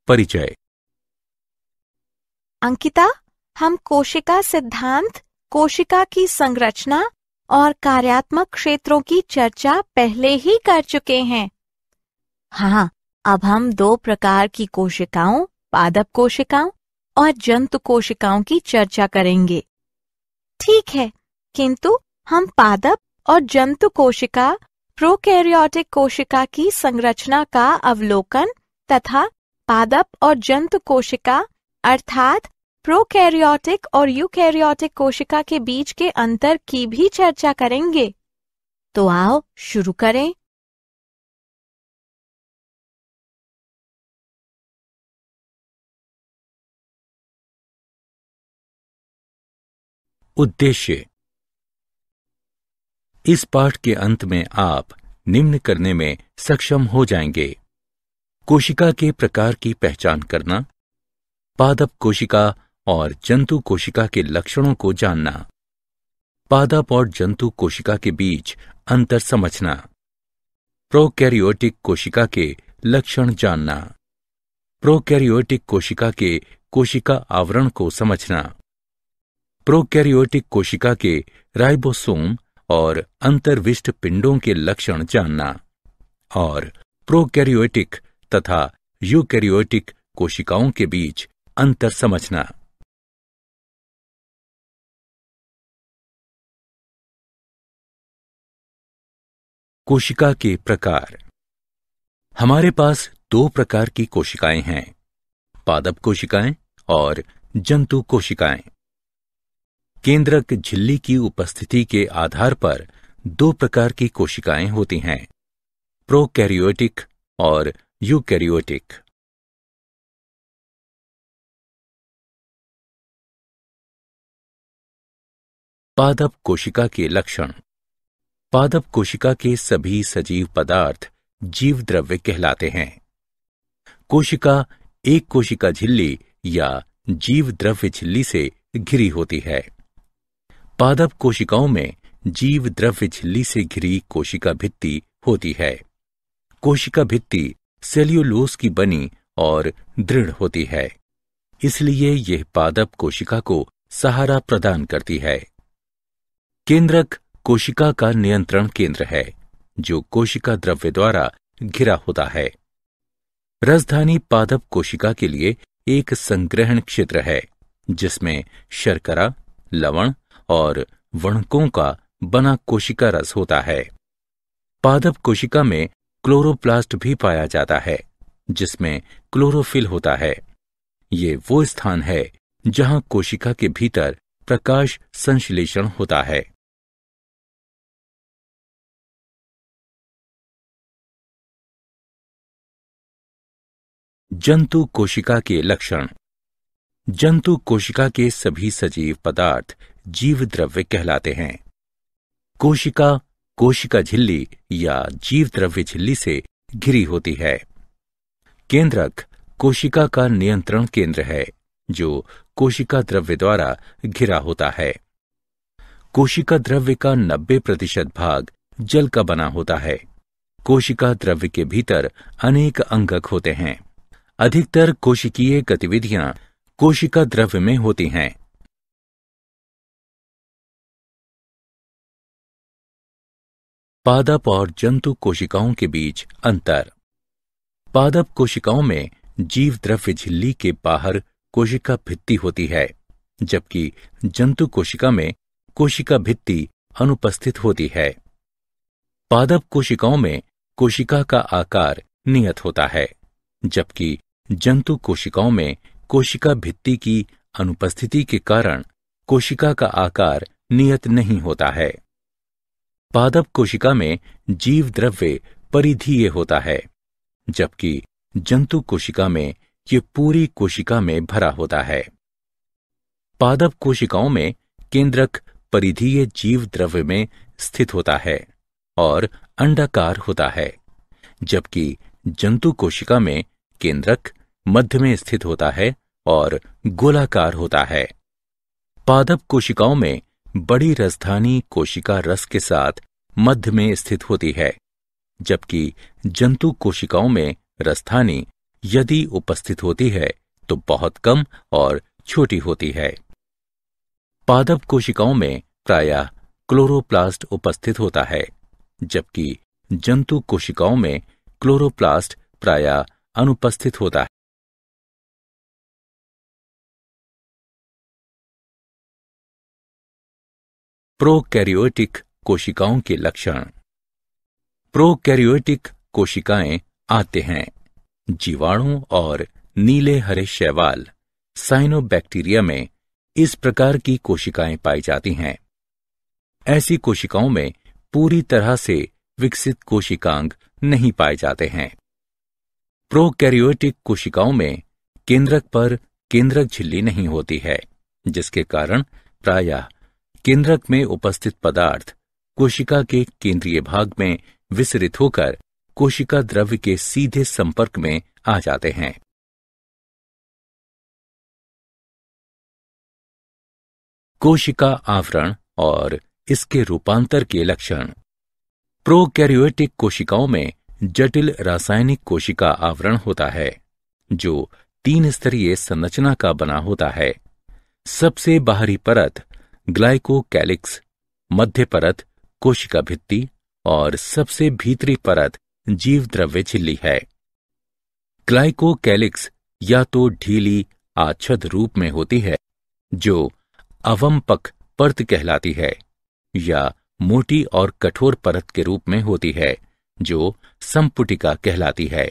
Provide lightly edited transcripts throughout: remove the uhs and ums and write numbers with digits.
परिचय। अंकिता, हम कोशिका सिद्धांत, कोशिका की संरचना और कार्यात्मक क्षेत्रों की चर्चा पहले ही कर चुके हैं। हाँ, अब हम 2 प्रकार की कोशिकाओं, पादप कोशिकाओं और जंतु कोशिकाओं की चर्चा करेंगे। ठीक है, किंतु हम पादप और जंतु कोशिका, प्रोकैरियोटिक कोशिका की संरचना का अवलोकन तथा पादप और जंतु कोशिका अर्थात प्रोकैरियोटिक और यूकैरियोटिक कोशिका के बीच के अंतर की भी चर्चा करेंगे। तो आओ शुरू करें। उद्देश्य। इस पाठ के अंत में आप निम्न करने में सक्षम हो जाएंगे: कोशिका के प्रकार की पहचान करना, पादप कोशिका और जंतु कोशिका के लक्षणों को जानना, पादप और जंतु कोशिका के बीच अंतर समझना, प्रोकैरियोटिक कोशिका के लक्षण जानना, प्रोकैरियोटिक कोशिका के कोशिका आवरण को समझना, प्रोकैरियोटिक कोशिका के राइबोसोम और अंतर्विष्ट पिंडों के लक्षण जानना और प्रोकैरियोटिक तथा यूकैरियोटिक कोशिकाओं के बीच अंतर समझना। कोशिका के प्रकार। हमारे पास 2 प्रकार की कोशिकाएं हैं: पादप कोशिकाएं और जंतु कोशिकाएं। केंद्रक झिल्ली की उपस्थिति के आधार पर 2 प्रकार की कोशिकाएं होती हैं: प्रोकैरियोटिक और यूकैरियोटिक। पादप कोशिका के लक्षण। पादप कोशिका के सभी सजीव पदार्थ जीव द्रव्य कहलाते हैं। कोशिका एक कोशिका झिल्ली या जीव द्रव्य झिल्ली से घिरी होती है। पादप कोशिकाओं में जीव द्रव्य झिल्ली से घिरी कोशिका भित्ति होती है। कोशिका भित्ति सेल्यूलोज की बनी और दृढ़ होती है, इसलिए यह पादप कोशिका को सहारा प्रदान करती है। केंद्रक कोशिका का नियंत्रण केंद्र है, जो कोशिका द्रव्य द्वारा घिरा होता है। रसधानी पादप कोशिका के लिए एक संग्रहण क्षेत्र है, जिसमें शर्करा, लवण और वणकों का बना कोशिका रस होता है। पादप कोशिका में क्लोरोप्लास्ट भी पाया जाता है, जिसमें क्लोरोफिल होता है। ये वो स्थान है जहां कोशिका के भीतर प्रकाश संश्लेषण होता है। जंतु कोशिका के लक्षण। जंतु कोशिका के सभी सजीव पदार्थ जीव द्रव्य कहलाते हैं। कोशिका कोशिका झिल्ली या जीव द्रव्य झिल्ली से घिरी होती है। केंद्रक कोशिका का नियंत्रण केंद्र है, जो कोशिका द्रव्य द्वारा घिरा होता है। कोशिका द्रव्य का 90% भाग जल का बना होता है। कोशिका द्रव्य के भीतर अनेक अंगक होते हैं। अधिकतर कोशिकीय गतिविधियां कोशिका द्रव्य में होती हैं। पादप और जंतु कोशिकाओं के बीच अंतर। पादप कोशिकाओं में जीव द्रव्य झिल्ली के बाहर कोशिका भित्ति होती है, जबकि जंतु कोशिका में कोशिका भित्ति अनुपस्थित होती है। पादप कोशिकाओं में कोशिका का आकार नियत होता है, जबकि जंतु कोशिकाओं में कोशिका भित्ति की अनुपस्थिति के कारण कोशिका का आकार नियत नहीं होता है। पादप कोशिका में जीव द्रव्य परिधीय होता है, जबकि जंतु कोशिका में ये पूरी कोशिका में भरा होता है। पादप कोशिकाओं में केंद्रक परिधीय जीव द्रव्य में स्थित होता है और अंडाकार होता है, जबकि जंतु कोशिका में केंद्रक मध्य में स्थित होता है और गोलाकार होता है। पादप कोशिकाओं में बड़ी रसधानी कोशिका रस के साथ मध्य में स्थित होती है, जबकि जंतु कोशिकाओं में रसधानी यदि उपस्थित होती है तो बहुत कम और छोटी होती है। पादप कोशिकाओं में प्रायः क्लोरोप्लास्ट उपस्थित होता है, जबकि जंतु कोशिकाओं में क्लोरोप्लास्ट प्रायः अनुपस्थित होता है। प्रोकैरियोटिक कोशिकाओं के लक्षण। प्रोकैरियोटिक कोशिकाएं आते हैं जीवाणु और नीले हरे शैवाल साइनोबैक्टीरिया में इस प्रकार की कोशिकाएं पाई जाती हैं। ऐसी कोशिकाओं में पूरी तरह से विकसित कोशिकांग नहीं पाए जाते हैं। प्रोकैरियोटिक कोशिकाओं में केंद्रक पर केंद्रक झिल्ली नहीं होती है, जिसके कारण प्रायः केंद्रक में उपस्थित पदार्थ कोशिका के केंद्रीय भाग में विसरित होकर कोशिका द्रव्य के सीधे संपर्क में आ जाते हैं। कोशिका आवरण और इसके रूपांतर के लक्षण। प्रोकैरियोटिक कोशिकाओं में जटिल रासायनिक कोशिका आवरण होता है, जो 3 स्तरीय संरचना का बना होता है। सबसे बाहरी परत ग्लाइकोकैलिक्स, मध्य परत कोशिका भित्ति और सबसे भीतरी परत जीव द्रव्य झिल्ली है। ग्लाइकोकैलिक्स या तो ढीली आच्छद रूप में होती है, जो अवमपक परत कहलाती है, या मोटी और कठोर परत के रूप में होती है, जो संपुटिका कहलाती है।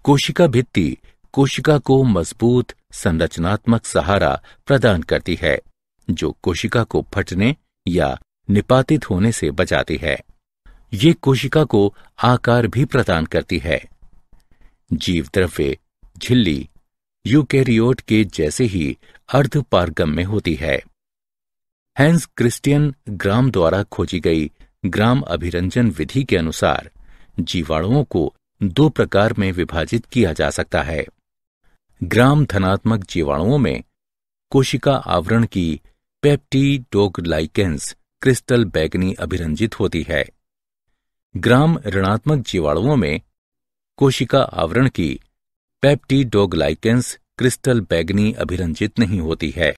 कोशिका भित्ति कोशिका को मजबूत संरचनात्मक सहारा प्रदान करती है, जो कोशिका को फटने या निपातित होने से बचाती है। ये कोशिका को आकार भी प्रदान करती है। जीव द्रव्य झिल्ली यूकैरियोट के जैसे ही अर्धपारगम्य होती है। हैंस क्रिस्टियन ग्राम द्वारा खोजी गई ग्राम अभिरंजन विधि के अनुसार जीवाणुओं को 2 प्रकार में विभाजित किया जा सकता है। ग्राम धनात्मक जीवाणुओं में कोशिका आवरण की पेप्टिडोग्लाइकेंस क्रिस्टल बैंगनी अभिरंजित होती है। ग्राम ऋणात्मक जीवाणुओं में कोशिका आवरण की पेप्टिडोग्लाइकेंस क्रिस्टल बैंगनी अभिरंजित नहीं होती है।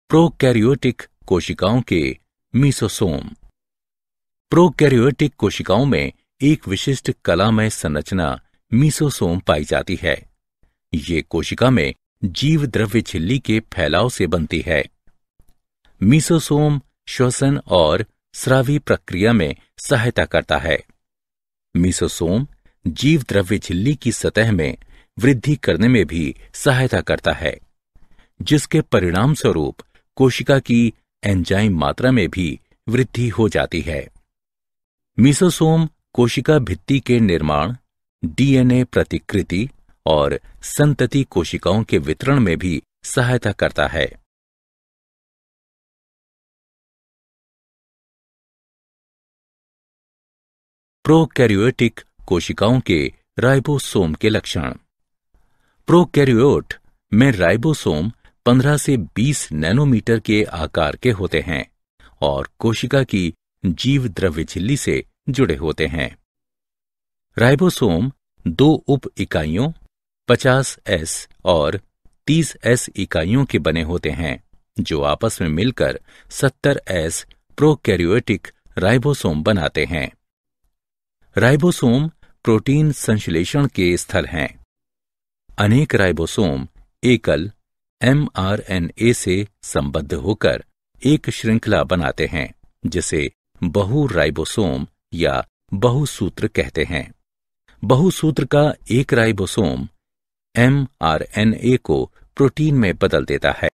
प्रोकैरियोटिक कोशिकाओं के मीसोसोम। प्रोकैरियोटिक कोशिकाओं में एक विशिष्ट कलामय संरचना मीसोसोम पाई जाती है। ये कोशिका में जीव द्रव्य झिल्ली के फैलाव से बनती है। मीसोसोम श्वसन और स्रावी प्रक्रिया में सहायता करता है। मीसोसोम जीव द्रव्य झिल्ली की सतह में वृद्धि करने में भी सहायता करता है, जिसके परिणाम स्वरूप कोशिका की एंजाइम मात्रा में भी वृद्धि हो जाती है। मीसोसोम कोशिका भित्ति के निर्माण, डीएनए प्रतिकृति और संतति कोशिकाओं के वितरण में भी सहायता करता है। प्रोकैरियोटिक कोशिकाओं के राइबोसोम के लक्षण। प्रोकैरियोट में राइबोसोम 15 से 20 नैनोमीटर के आकार के होते हैं और कोशिका की जीव द्रव्य झिल्ली से जुड़े होते हैं। राइबोसोम 2 उप इकाइयों 50S और 30S इकाइयों के बने होते हैं, जो आपस में मिलकर 70S प्रोकैरियोटिक राइबोसोम बनाते हैं। राइबोसोम प्रोटीन संश्लेषण के स्थल हैं। अनेक राइबोसोम एकल mRNA से संबद्ध होकर एक श्रृंखला बनाते हैं, जिसे बहु राइबोसोम या बहुसूत्र कहते हैं। बहुसूत्र का एक राइबोसोम mRNA को प्रोटीन में बदल देता है।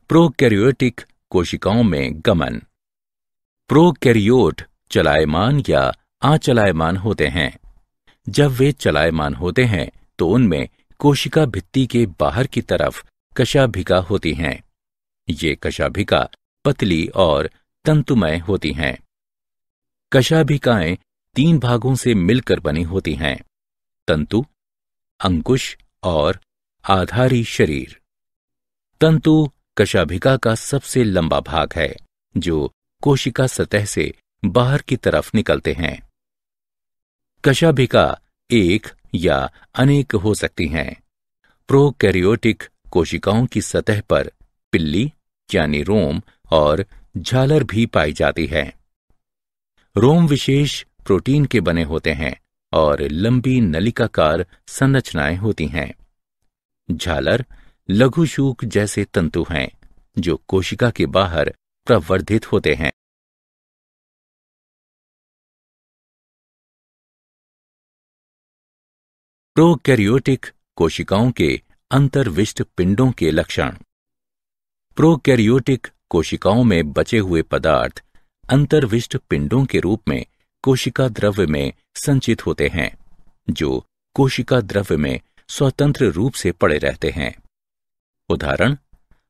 प्रोकैरियोटिक कोशिकाओं में गमन। प्रोकैरियोट चलायमान या अचलायमान होते हैं। जब वे चलायमान होते हैं तो उनमें कोशिका भित्ति के बाहर की तरफ कशाभिका होती हैं। ये कशाभिका पतली और तंतुमय होती हैं। कशाभिकाएं 3 भागों से मिलकर बनी होती हैं: तंतु, अंकुश और आधारी शरीर। तंतु कशाभिका का सबसे लंबा भाग है, जो कोशिका सतह से बाहर की तरफ निकलते हैं। कशाभिका एक या अनेक हो सकती हैं। प्रोकैरियोटिक कोशिकाओं की सतह पर पिल्ली यानी रोम और झालर भी पाई जाती है। रोम विशेष प्रोटीन के बने होते हैं और लंबी नलिकाकार संरचनाएं होती हैं। झालर लघुशूक जैसे तंतु हैं, जो कोशिका के बाहर प्रवर्धित होते हैं। प्रोकैरियोटिक कोशिकाओं के अंतर्विष्ट पिंडों के लक्षण। प्रोकैरियोटिक कोशिकाओं में बचे हुए पदार्थ अंतर्विष्ट पिंडों के रूप में कोशिका द्रव्य में संचित होते हैं, जो कोशिका द्रव्य में स्वतंत्र रूप से पड़े रहते हैं। उदाहरण: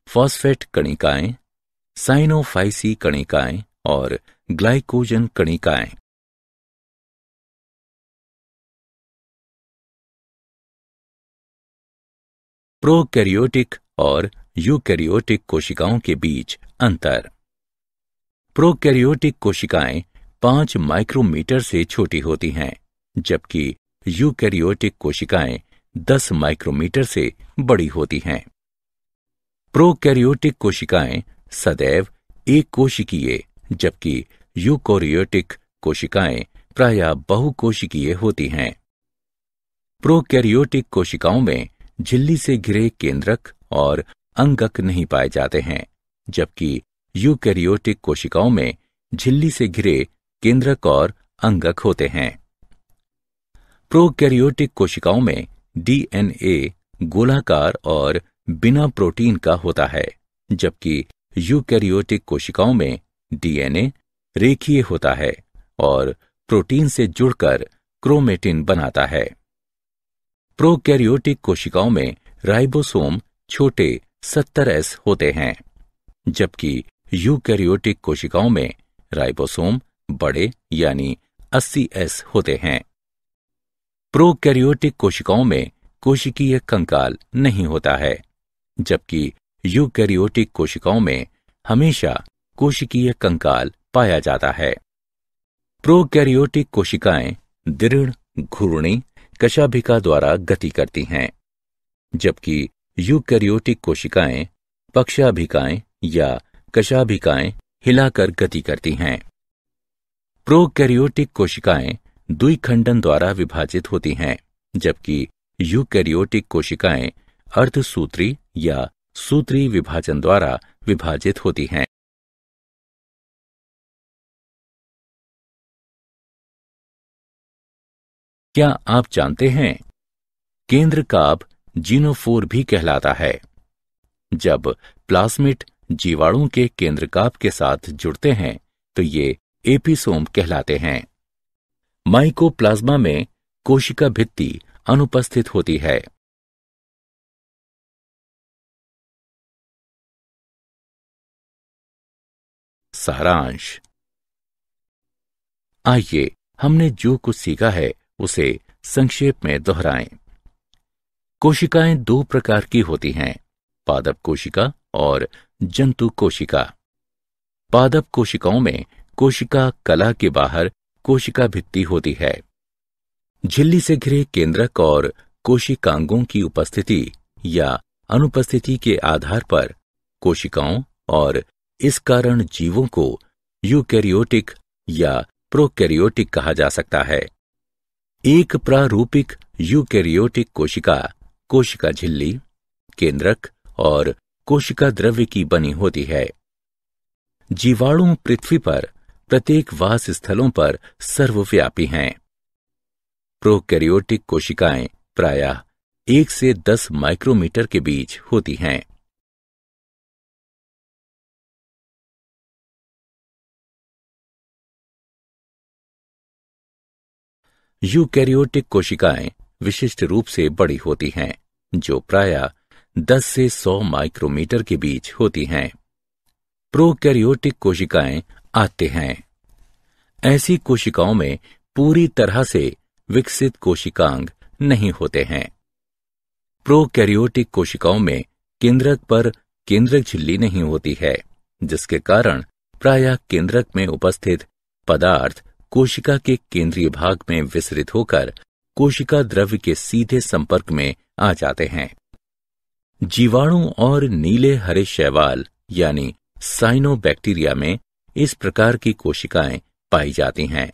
फॉस्फेट कणिकाएं, साइनोफाइसी कणिकाएं और ग्लाइकोजन कणिकाएं। प्रोकैरियोटिक और यूकैरियोटिक कोशिकाओं के बीच अंतर। प्रोकैरियोटिक कोशिकाएं 5 माइक्रोमीटर से छोटी होती हैं, जबकि यूकैरियोटिक कोशिकाएं 10 माइक्रोमीटर से बड़ी होती हैं। प्रोकैरियोटिक कोशिकाएं सदैव एक कोशिकीय, जबकि यूकैरियोटिक कोशिकाएं प्रायः बहुकोशिकीय होती हैं। प्रोकैरियोटिक कोशिकाओं में झिल्ली से घिरे केंद्रक और अंगक नहीं पाए जाते हैं, जबकि यूकैरियोटिक कोशिकाओं में झिल्ली से घिरे केंद्रक और अंगक होते हैं। प्रोकैरियोटिक कोशिकाओं में डीएनए गोलाकार और बिना प्रोटीन का होता है, जबकि यूकैरियोटिक कोशिकाओं में डीएनए रेखीय होता है और प्रोटीन से जुड़कर क्रोमेटिन बनाता है। प्रोकैरियोटिक कोशिकाओं में राइबोसोम छोटे 70S होते हैं, जबकि यूकैरियोटिक कोशिकाओं में राइबोसोम बड़े यानी 80S होते हैं। प्रोकैरियोटिक कोशिकाओं में कोशिकीय कंकाल नहीं होता है, जबकि यूकैरियोटिक कोशिकाओं में हमेशा कोशिकीय कंकाल पाया जाता है। प्रोकैरियोटिक कोशिकाएं दृढ़ घूर्णी कशाभिका द्वारा गति करती हैं, जबकि यूकैरियोटिक कोशिकाएं पक्षाभिकाएं या कशाभिकाएं हिलाकर गति करती हैं। प्रोकैरियोटिक कोशिकाएं द्विखंडन द्वारा विभाजित होती हैं, जबकि यूकैरियोटिक कोशिकाएं अर्धसूत्री या सूत्री विभाजन द्वारा विभाजित होती हैं। क्या आप जानते हैं, केंद्रकाभ जीनोफोर भी कहलाता है। जब प्लाज्मिड जीवाणु के केंद्रकाभ के साथ जुड़ते हैं तो ये एपिसोम कहलाते हैं। माइकोप्लाज्मा में कोशिका भित्ति अनुपस्थित होती है। सारांश। आइए हमने जो कुछ सीखा है उसे संक्षेप में दोहराएं। कोशिकाएं 2 प्रकार की होती हैं, पादप कोशिका और जंतु कोशिका। पादप कोशिकाओं में कोशिका कला के बाहर कोशिका भित्ति होती है। झिल्ली से घिरे केंद्रक और कोशिकांगों की उपस्थिति या अनुपस्थिति के आधार पर कोशिकाओं और इस कारण जीवों को यूकैरियोटिक या प्रोकैरियोटिक कहा जा सकता है। एक प्रारूपिक यूकैरियोटिक कोशिका कोशिका झिल्ली, केंद्रक और कोशिका द्रव्य की बनी होती है। जीवाणु पृथ्वी पर प्रत्येक वास स्थलों पर सर्वव्यापी हैं। प्रोकैरियोटिक कोशिकाएं प्रायः 1 से 10 माइक्रोमीटर के बीच होती हैं। यूकैरियोटिक कोशिकाएं विशिष्ट रूप से बड़ी होती हैं, जो प्रायः 10 से 100 माइक्रोमीटर के बीच होती हैं। प्रोकैरियोटिक कोशिकाएं आते हैं। ऐसी कोशिकाओं में पूरी तरह से विकसित कोशिकांग नहीं होते हैं। प्रोकैरियोटिक कोशिकाओं में केंद्रक पर केंद्रक झिल्ली नहीं होती है, जिसके कारण प्रायः केंद्रक में उपस्थित पदार्थ कोशिका के केंद्रीय भाग में विसरित होकर कोशिका द्रव्य के सीधे संपर्क में आ जाते हैं। जीवाणु और नीले हरे शैवाल यानी साइनोबैक्टीरिया में इस प्रकार की कोशिकाएं पाई जाती हैं।